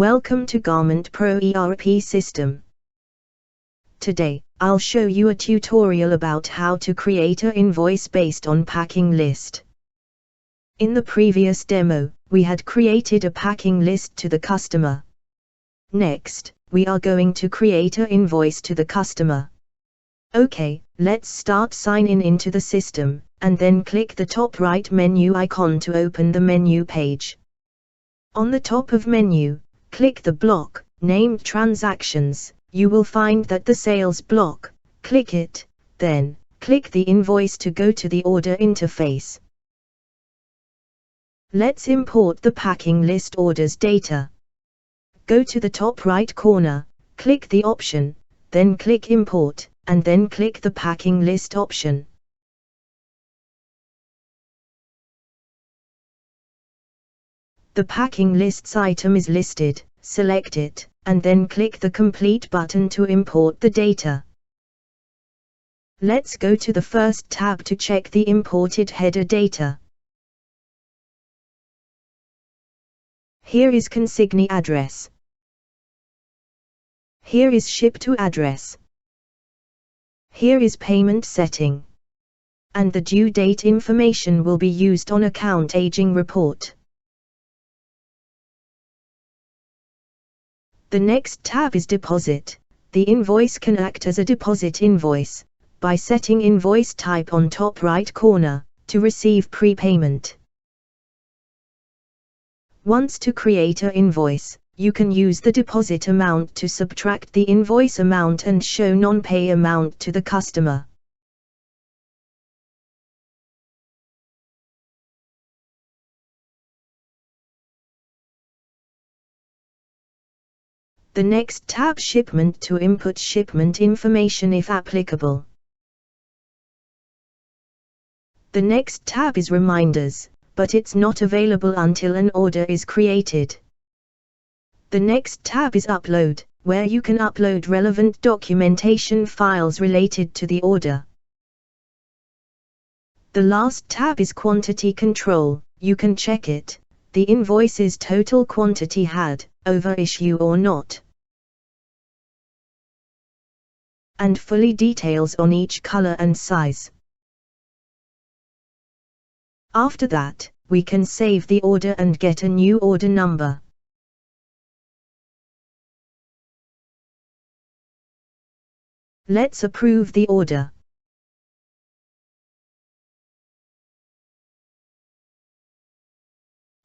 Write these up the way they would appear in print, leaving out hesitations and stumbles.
Welcome to Garment Pro ERP system. Today, I'll show you a tutorial about how to create an invoice based on packing list. In the previous demo, we had created a packing list to the customer. Next, we are going to create an invoice to the customer. Okay, let's start signing into the system, and then click the top right menu icon to open the menu page. On the top of menu, click the block named Transactions. You will find that the sales block. Click it, then click the invoice to go to the order interface. Let's import the packing list orders data. Go to the top right corner, click the option, then click Import, and then click the packing list option. The packing lists item is listed, select it, and then click the Complete button to import the data. Let's go to the first tab to check the imported header data. Here is consignee address. Here is ship to address. Here is payment setting. And the due date information will be used on account aging report. The next tab is Deposit. The invoice can act as a deposit invoice, by setting invoice type on top right corner, to receive prepayment. Once to create an invoice, you can use the deposit amount to subtract the invoice amount and show non-pay amount to the customer. The next tab Shipment to input shipment information if applicable. The next tab is Reminders, but it's not available until an order is created. The next tab is Upload, where you can upload relevant documentation files related to the order. The last tab is Quantity Control. You can check it, the invoice's total quantity had, over issue or not. And fully details on each color and size. After that, we can save the order and get a new order number. Let's approve the order.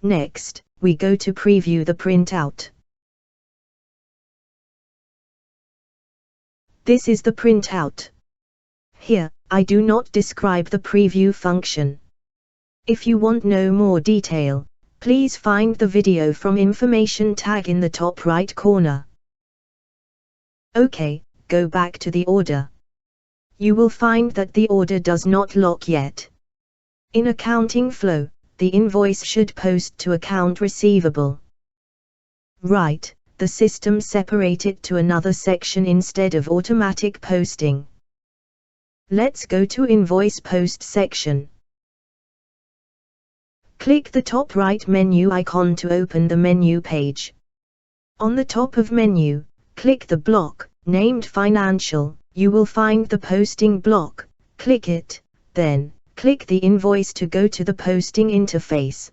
Next, we go to preview the printout. This is the printout. Here, I do not describe the preview function. If you want no more detail, please find the video from information tag in the top right corner. Okay, go back to the order. You will find that the order does not lock yet. In accounting flow, the invoice should post to account receivable. Right, the system separate it to another section instead of automatic posting. Let's go to Invoice Post section. Click the top right menu icon to open the menu page. On the top of menu, click the block named Financial. You will find the posting block. Click it, then click the invoice to go to the posting interface.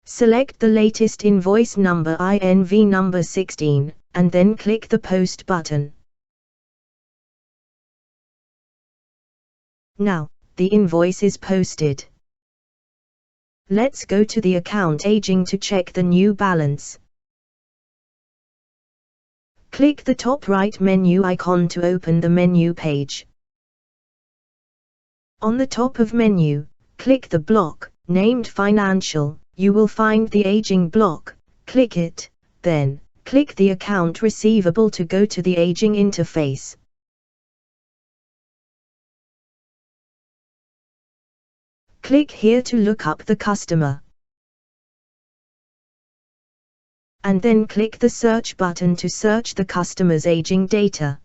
Select the latest invoice number INV number 16, and then click the Post button. Now, the invoice is posted. Let's go to the account aging to check the new balance. Click the top right menu icon to open the menu page. On the top of menu, click the block named Financial. You will find the aging block. Click it, then click the account receivable to go to the aging interface. Click here to look up the customer. And then click the search button to search the customer's aging data.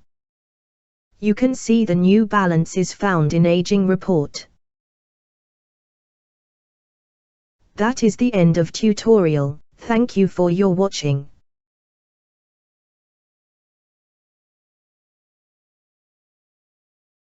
You can see the new balance is found in aging report. That is the end of tutorial. Thank you for your watching.